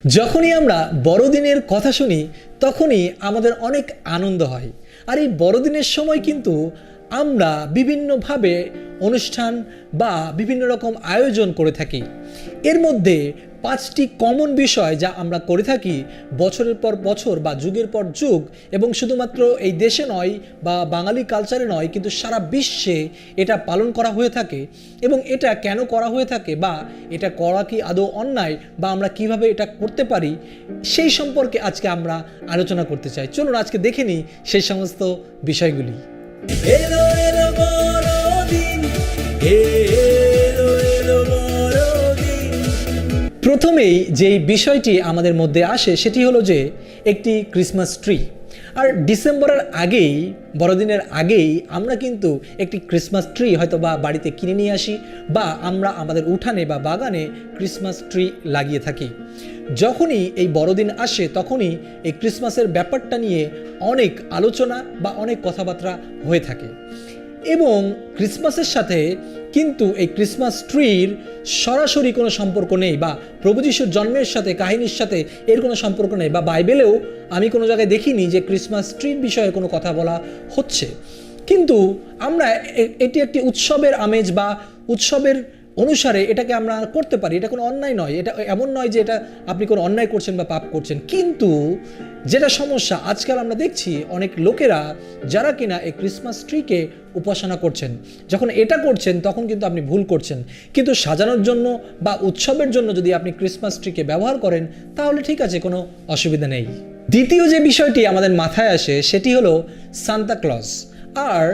যখনই আমরা বড়দিনের কথা শুনি তখনই আমাদের অনেক আনন্দ হয়। আর এই বড়দিনের সময় কিন্তু আমরা বিভিন্নভাবে অনুষ্ঠান বা বিভিন্ন রকম আয়োজন করে থাকি। এর মধ্যে 5টি কমন বিষয় যা আমরা করে থাকি বছরের পর বছর বা যুগের পর যুগ, এবং শুধুমাত্র এই দেশে নয় বা বাঙালি কালচারে নয়, কিন্তু সারা বিশ্বে এটা পালন করা হয়ে থাকে। এবং এটা কেন করা হয়ে থাকে বা এটা করা কি আদৌ অন্যায় বা আমরা কিভাবে এটা করতে পারি সেই সম্পর্কে আজকে আমরা আলোচনা করতে চাই। চলুন আজকে দেখে নিই সেই সমস্ত বিষয়গুলি। এলো এলো বড়দিন, এলো এলো বড়দিন। প্রথমেই যেই বিষয়টি আমাদের মধ্যে আসে সেটি হলো যে একটি ক্রিসমাস ট্রি। আর ডিসেম্বরের আগেই, বড়দিনের আগেই আমরা কিন্তু একটি ক্রিসমাস ট্রি হয়তো বা বাড়িতে কিনে নিয়ে আসি বা আমরা আমাদের উঠানে বা বাগানে ক্রিসমাস ট্রি লাগিয়ে থাকি। যখনই এই বড়দিন আসে তখনই এই ক্রিসমাসের ব্যাপারটা নিয়ে অনেক আলোচনা বা অনেক কথাবার্তা হয়ে থাকে। এবং ক্রিসমাসের সাথে কিন্তু এই ক্রিসমাস ট্রির সরাসরি কোনো সম্পর্ক নেই, বা প্রভু যিশুর জন্মের সাথে কাহিনীর সাথে এর কোনো সম্পর্ক নেই, বা বাইবেলেও আমি কোনো জায়গায় দেখিনি যে ক্রিসমাস ট্রির বিষয়ে কোনো কথা বলা হচ্ছে। কিন্তু আমরা এটি একটি উৎসবের আমেজ বা উৎসবের অনুসারে এটাকে আমরা করতে পারি, এটা কোনো অন্যায় নয়। এটা এমন নয় যে এটা আপনি কোনো অন্যায় করছেন বা পাপ করছেন। কিন্তু যেটা সমস্যা, আজকাল আমরা দেখছি অনেক লোকেরা যারা কিনা এই ক্রিসমাস ট্রিকে উপাসনা করছেন, যখন এটা করছেন তখন কিন্তু আপনি ভুল করছেন। কিন্তু সাজানোর জন্য বা উৎসবের জন্য যদি আপনি ক্রিসমাস ট্রিকে ব্যবহার করেন তাহলে ঠিক আছে, কোনো অসুবিধা নেই। দ্বিতীয় যে বিষয়টি আমাদের মাথায় আসে সেটি হলো সান্তা ক্লজ। আর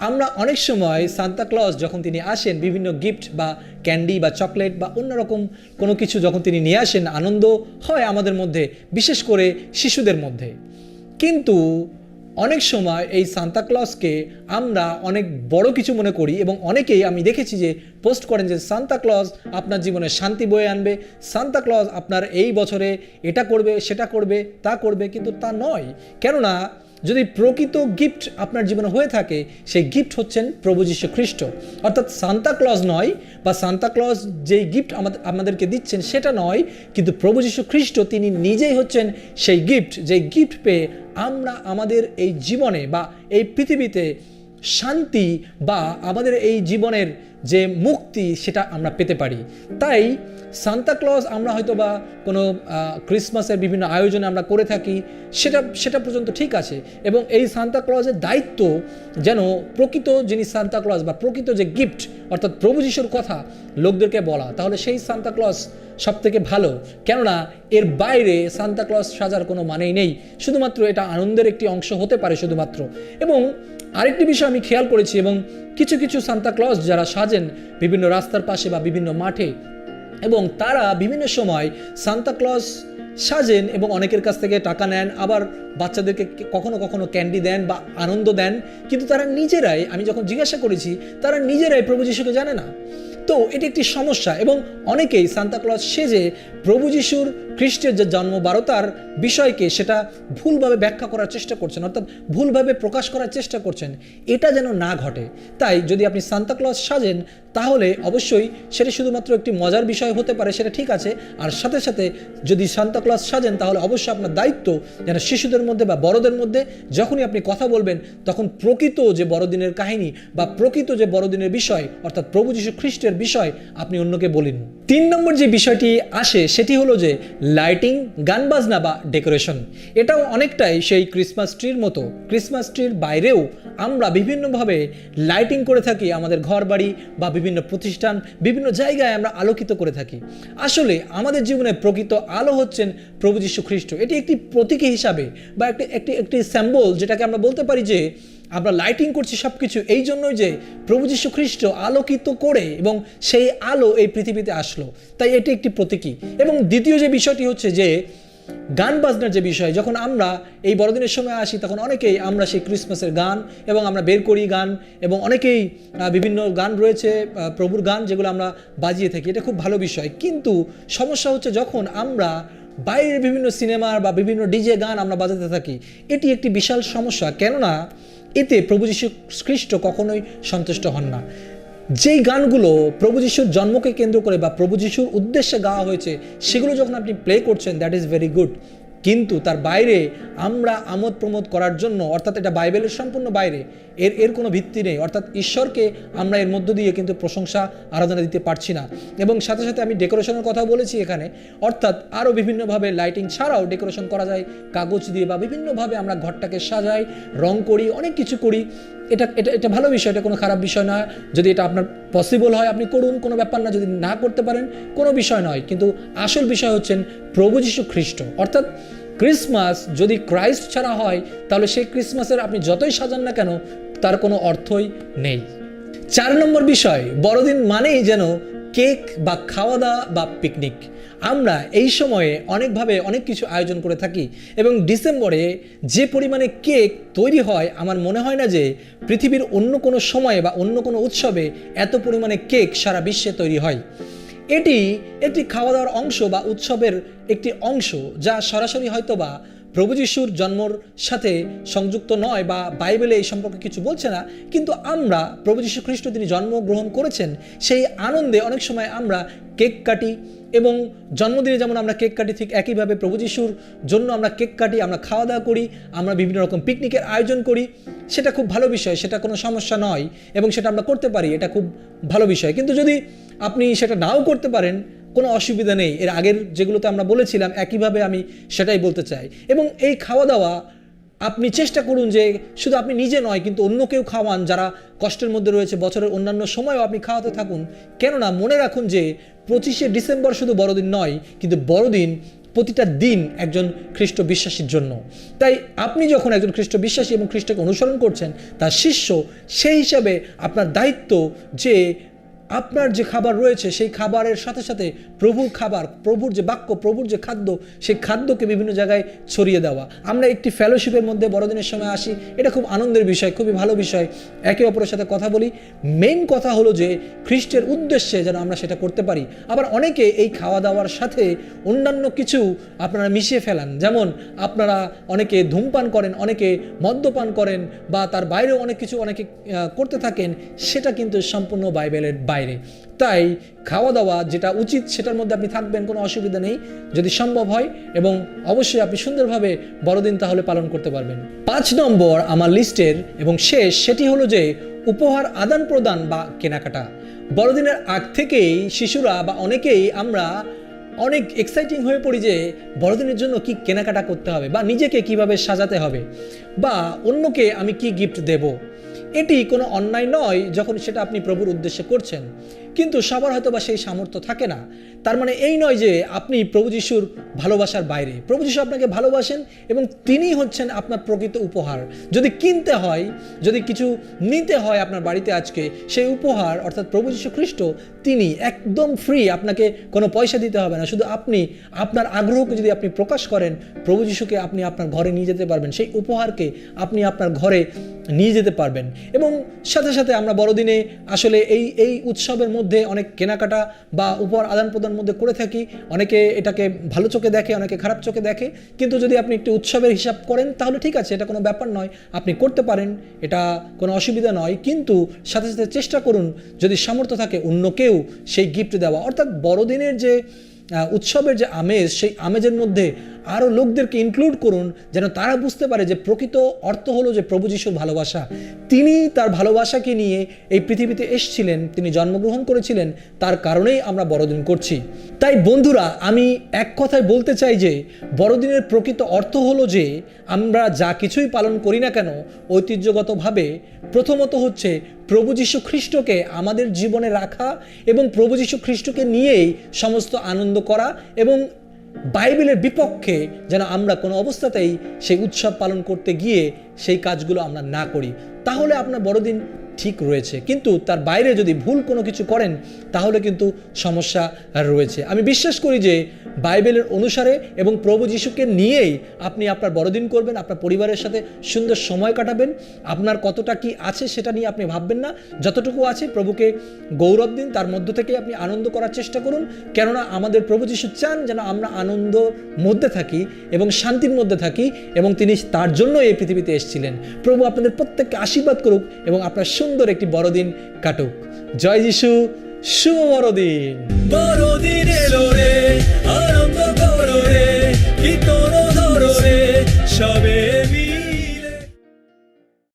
আমরা অনেক সময় সান্তা ক্লজ যখন তিনি আসেন বিভিন্ন গিফট বা ক্যান্ডি বা চকলেট বা অন্যরকম কোনো কিছু যখন তিনি নিয়ে আসেন, আনন্দ হয় আমাদের মধ্যে, বিশেষ করে শিশুদের মধ্যে। কিন্তু অনেক সময় এই সান্তা ক্লজকে আমরা অনেক বড় কিছু মনে করি, এবং অনেকেই আমি দেখেছি যে পোস্ট করেন যে সান্তা ক্লজ আপনার জীবনে শান্তি বয়ে আনবে, সান্তা ক্লজ আপনার এই বছরে এটা করবে, সেটা করবে, তা করবে। কিন্তু তা নয়। কেননা যদি প্রকৃত গিফট আপনার জীবনে হয়ে থাকে, সেই গিফট হচ্ছেন প্রভু যীশু খ্রিস্ট। অর্থাৎ সান্তা ক্লজ নয়, বা সান্তা ক্লজ যেই গিফট আমাদেরকে দিচ্ছেন সেটা নয়, কিন্তু প্রভু যীশু খ্রিস্ট তিনি নিজেই হচ্ছেন সেই গিফট, যেই গিফট পেয়ে আমরা আমাদের এই জীবনে বা এই পৃথিবীতে শান্তি বা আমাদের এই জীবনের যে মুক্তি সেটা আমরা পেতে পারি। তাই সান্তা ক্লজ আমরা হয়তো বা কোনো ক্রিসমাসের বিভিন্ন আয়োজনে আমরা করে থাকি, সেটা পর্যন্ত ঠিক আছে। এবং এই সান্তা ক্লজের দায়িত্ব যেন প্রকৃত যিনি সান্তা ক্লজ বা প্রকৃত যে গিফট অর্থাৎ প্রভু যিশুর কথা লোকদেরকে বলা, তাহলে সেই সান্তা ক্লজ সব থেকে ভালো। কেননা এর বাইরে সান্তা ক্লজ সাজার কোনো মানেই নেই, শুধুমাত্র এটা আনন্দের একটি অংশ হতে পারে শুধুমাত্র। এবং আরেকটি বিষয় আমি খেয়াল করেছি, এবং কিছু কিছু সান্তা ক্লজ যারা সাজেন বিভিন্ন রাস্তার পাশে বা বিভিন্ন মাঠে, এবং তারা বিভিন্ন সময় সান্তা ক্লজ সাজেন এবং অনেকের কাছ থেকে টাকা নেন, আবার বাচ্চাদেরকে কখনো কখনো ক্যান্ডি দেন বা আনন্দ দেন। কিন্তু তারা নিজেরাই, আমি যখন জিজ্ঞাসা করেছি, তারা নিজেরাই প্রভু যিশুকে জানে না। তো এটি একটি সমস্যা। এবং অনেকেই সান্তা ক্লজ সেজে প্রভু যিশুর খ্রিস্টের যে জন্মবারতার বিষয়কে সেটা ভুলভাবে ব্যাখ্যা করার চেষ্টা করছেন, অর্থাৎ ভুলভাবে প্রকাশ করার চেষ্টা করছেন। এটা যেন না ঘটে। তাই যদি আপনি সান্তা ক্লজ সাজেন তাহলে অবশ্যই সেটা শুধুমাত্র একটি মজার বিষয় হতে পারে, সেটা ঠিক আছে। আর সাথে সাথে যদি সান্তা ক্লজ সাজেন তাহলে অবশ্যই আপনার দায়িত্ব যেন শিশুদের মধ্যে বা বড়দের মধ্যে যখনই আপনি কথা বলবেন তখন প্রকৃত যে বড়দিনের কাহিনী বা প্রকৃত যে বড়দিনের বিষয় অর্থাৎ প্রভু যীশু খ্রিস্টের বিষয় আপনি অন্যকে বলেন। 3 নম্বর যে বিষয়টি আসে সেটি হলো যে লাইটিং, গান বাজনা বা ডেকোরেশন। এটাও অনেকটাই সেই ক্রিসমাস ট্রির মতো। ক্রিসমাস ট্রির বাইরেও আমরা বিভিন্নভাবে লাইটিং করে থাকি আমাদের ঘর বাড়ি বা বিভিন্ন প্রতিষ্ঠান, বিভিন্ন জায়গায় আমরা আলোকিত করে থাকি। আসলে আমাদের জীবনে প্রকৃত আলো হচ্ছেন প্রভু যীশু খ্রিস্ট। এটি একটি প্রতীকী হিসাবে বা একটি সিম্বল, যেটাকে আমরা বলতে পারি যে আমরা লাইটিং করছি সব কিছু এই জন্যই যে প্রভু যীশু খ্রিস্ট আলোকিত করে এবং সেই আলো এই পৃথিবীতে আসলো। তাই এটি একটি প্রতীকী। এবং দ্বিতীয় যে বিষয়টি হচ্ছে যে গান বাজনার যে বিষয়। যখন আমরা এই বড়দিনের সময় আসি তখন অনেকেই আমরা সেই ক্রিসমাসের গান এবং আমরা বের করি গান, এবং অনেকেই বিভিন্ন গান রয়েছে প্রভুর গান যেগুলো আমরা বাজিয়ে থাকি। এটা খুব ভালো বিষয়। কিন্তু সমস্যা হচ্ছে যখন আমরা বাইরের বিভিন্ন সিনেমার বা বিভিন্ন ডিজে গান আমরা বাজাতে থাকি, এটি একটি বিশাল সমস্যা। কেননা এতে প্রভু যীশু খ্রিস্ট কখনোই সন্তুষ্ট হন না। যেই গানগুলো প্রভু যিশুর জন্মকে কেন্দ্র করে বা প্রভু যিশুর উদ্দেশ্যে গাওয়া হয়েছে সেগুলো যখন আপনি প্লে করছেন, দ্যাট ইজ ভেরি গুড। কিন্তু তার বাইরে আমরা আমোদ প্রমোদ করার জন্য, অর্থাৎ এটা বাইবেলের সম্পূর্ণ বাইরে, এর কোনো ভিত্তি নেই, অর্থাৎ ঈশ্বরকে আমরা এর মধ্য দিয়ে কিন্তু প্রশংসা আরাধনা দিতে পারছি না। এবং সাথে সাথে আমি ডেকোরেশনের কথা বলেছি এখানে, অর্থাৎ আরও বিভিন্নভাবে লাইটিং ছাড়াও ডেকোরেশন করা যায় কাগজ দিয়ে, বা বিভিন্নভাবে আমরা ঘরটাকে সাজাই, রং করি, অনেক কিছু করি। এটা এটা এটা ভালো বিষয়, এটা কোনো খারাপ বিষয় নয়। যদি এটা আপনার পসিবল হয় আপনি করুন, কোনো ব্যাপার না। যদি না করতে পারেন কোনো বিষয় নয়। কিন্তু আসল বিষয় হচ্ছেন প্রভু যীশু খ্রিস্ট। অর্থাৎ ক্রিসমাস যদি ক্রাইস্ট ছাড়া হয় তাহলে সেই ক্রিসমাসের আপনি যতই সাজান না কেন তার কোনো অর্থই নেই। 4 নম্বর বিষয়, বড়দিন মানেই যেন কেক বা খাওয়া দাওয়া বা পিকনিক। আমরা এই সময়ে অনেকভাবে অনেক কিছু আয়োজন করে থাকি, এবং ডিসেম্বরে যে পরিমাণে কেক তৈরি হয় আমার মনে হয় না যে পৃথিবীর অন্য কোনো সময়ে বা অন্য কোনো উৎসবে এত পরিমাণে কেক সারা বিশ্বে তৈরি হয়। এটি একটি খাওয়া দাওয়ার অংশ বা উৎসবের একটি অংশ, যা সরাসরি হয়তো বা প্রভু যিশুর জন্মর সাথে সংযুক্ত নয় বা বাইবেলে এই সম্পর্কে কিছু বলছে না, কিন্তু আমরা প্রভু যীশু খ্রিস্ট তিনি জন্মগ্রহণ করেছেন সেই আনন্দে অনেক সময় আমরা কেক কাটি। এবং জন্মদিনে যেমন আমরা কেক কাটি, ঠিক একইভাবে প্রভু যিশুর জন্য আমরা কেক কাটি, আমরা খাওয়া দাওয়া করি, আমরা বিভিন্ন রকম পিকনিকের আয়োজন করি। সেটা খুব ভালো বিষয়, সেটা কোনো সমস্যা নয়, এবং সেটা আমরা করতে পারি, এটা খুব ভালো বিষয়। কিন্তু যদি আপনি সেটা নাও করতে পারেন কোনো অসুবিধা নেই। এর আগের যেগুলোতে আমরা বলেছিলাম একইভাবে আমি সেটাই বলতে চাই। এবং এই খাওয়া দাওয়া আপনি চেষ্টা করুন যে শুধু আপনি নিজে নয় কিন্তু অন্যকেও খাওয়ান যারা কষ্টের মধ্যে রয়েছে। বছরের অন্যান্য সময়ও আপনি খাওয়াতে থাকুন। কেননা মনে রাখুন যে 25শে ডিসেম্বর শুধু বড়দিন নয়, কিন্তু বড়দিন প্রতিটা দিন একজন খ্রিস্ট বিশ্বাসীর জন্য। তাই আপনি যখন একজন খ্রিস্ট বিশ্বাসী এবং খ্রিস্টকে অনুসরণ করছেন তার শিষ্য, সেই হিসাবে আপনার দায়িত্ব যে আপনার যে খাবার রয়েছে সেই খাবারের সাথে সাথে প্রভুর খাবার, প্রভুর যে বাক্য, প্রভুর যে খাদ্য, সেই খাদ্যকে বিভিন্ন জায়গায় ছড়িয়ে দেওয়া। আমরা একটি ফেলোশিপের মধ্যে বড়দিনের সময় আসি, এটা খুব আনন্দের বিষয়, খুবই ভালো বিষয়, একে অপরের সাথে কথা বলি। মেইন কথা হলো যে খ্রিস্টের উদ্দেশ্যে যেন আমরা সেটা করতে পারি। আবার অনেকে এই খাওয়া দাওয়ার সাথে অন্যান্য কিছু আপনারা মিশিয়ে ফেলান, যেমন আপনারা অনেকে ধূমপান করেন, অনেকে মদ্যপান করেন, বা তার বাইরেও অনেক কিছু অনেকে করতে থাকেন। সেটা কিন্তু সম্পূর্ণ বাইবেলের বাইরে। তাই খাওয়া দাওয়া যেটা উচিত সেটার মধ্যে আপনি থাকবেন, কোনো অসুবিধা নেই যদি সম্ভব হয়, এবং অবশ্যই আপনি সুন্দরভাবে বড়দিন তাহলে পালন করতে পারবেন। 5 নম্বর আমার লিস্টের এবং শেষ, সেটি হলো যে উপহার আদান প্রদান বা কেনাকাটা। বড়দিনের আগ থেকেই শিশুরা বা অনেকেই আমরা অনেক এক্সাইটিং হয়ে পড়ি যে বড়দিনের জন্য কি কেনাকাটা করতে হবে, বা নিজেকে কিভাবে সাজাতে হবে, বা অন্যকে আমি কি গিফট দেব। এটি কোনো অন্যায় নয় যখন সেটা আপনি প্রভুর উদ্দেশ্যে করছেন, কিন্তু সবার হয়তো বা সেই সামর্থ্য থাকে না। তার মানে এই নয় যে আপনি প্রভু যিশুর ভালোবাসার বাইরে। প্রভু যিশু আপনাকে ভালোবাসেন এবং তিনি হচ্ছেন আপনার প্রকৃত উপহার। যদি কিনতে হয়, যদি কিছু নিতে হয় আপনার বাড়িতে আজকে, সেই উপহার অর্থাৎ প্রভু যিশু খ্রিস্ট তিনি একদম ফ্রি, আপনাকে কোনো পয়সা দিতে হবে না। শুধু আপনি আপনার আগ্রহকে যদি আপনি প্রকাশ করেন, প্রভু যিশুকে আপনি আপনার ঘরে নিয়ে যেতে পারবেন, সেই উপহারকে আপনি আপনার ঘরে নিয়ে যেতে পারবেন। এবং সাথে সাথে আমরা বড়দিনে আসলে এই উৎসবের মধ্যে অনেক কেনাকাটা বা উপহার আদান প্রদান মধ্যে করে থাকি। অনেকে এটাকে ভালো চোখে দেখে, অনেকে খারাপ চোখে দেখে, কিন্তু যদি আপনি একটি উৎসবের হিসাব করেন তাহলে ঠিক আছে, এটা কোনো ব্যাপার নয়, আপনি করতে পারেন, এটা কোনো অসুবিধা নয়। কিন্তু সাথে সাথে চেষ্টা করুন যদি সামর্থ্য থাকে অন্যকেও সেই গিফট দেওয়া। অর্থাৎ বড়দিনের যে উৎসবের যে আমেজ, সেই আমেজের মধ্যে আরও লোকদেরকে ইনক্লুড করুন যেন তারা বুঝতে পারে যে প্রকৃত অর্থ হলো যে প্রভু যিশুর ভালোবাসা। তিনি তার ভালোবাসাকে নিয়ে এই পৃথিবীতে এসেছিলেন, তিনি জন্মগ্রহণ করেছিলেন, তার কারণেই আমরা বড়দিন করছি। তাই বন্ধুরা, আমি এক কথায় বলতে চাই যে বড়দিনের প্রকৃত অর্থ হলো যে আমরা যা কিছুই পালন করি না কেন ঐতিহ্যগতভাবে, প্রথমত হচ্ছে প্রভু যীশু খ্রিস্টকে আমাদের জীবনে রাখা এবং প্রভু যীশু খ্রিস্টকে নিয়েই সমস্ত আনন্দ করা, এবং বাইবেলের বিপক্ষে যেন আমরা কোনো অবস্থাতেই সেই উৎসব পালন করতে গিয়ে সেই কাজগুলো আমরা না করি। তাহলে আপনার বড়দিন ঠিক রয়েছে। কিন্তু তার বাইরে যদি ভুল কোনো কিছু করেন তাহলে কিন্তু সমস্যা রয়েছে। আমি বিশ্বাস করি যে বাইবেলের অনুসারে এবং প্রভু যিশুকে নিয়েই আপনি আপনার বড়দিন করবেন, আপনার পরিবারের সাথে সুন্দর সময় কাটাবেন। আপনার কতটা কি আছে সেটা নিয়ে আপনি ভাববেন না, যতটুকু আছে প্রভুকে গৌরব দিন, তার মধ্য থেকে আপনি আনন্দ করার চেষ্টা করুন। কেননা আমাদের প্রভু যিশু চান যেন আমরা আনন্দর মধ্যে থাকি এবং শান্তির মধ্যে থাকি, এবং তিনি তার জন্য এই পৃথিবীতে এসেছিলেন। প্রভু আপনাদের প্রত্যেককে আশীর্বাদ করুক এবং আপনার সুন্দর একটি বড়দিন কাটুক। জয় যিশু, শুভ বড়দিন। বড়দিন এলো রে, আনন্দ করো রে, কীর্তন ধরো রে, সবে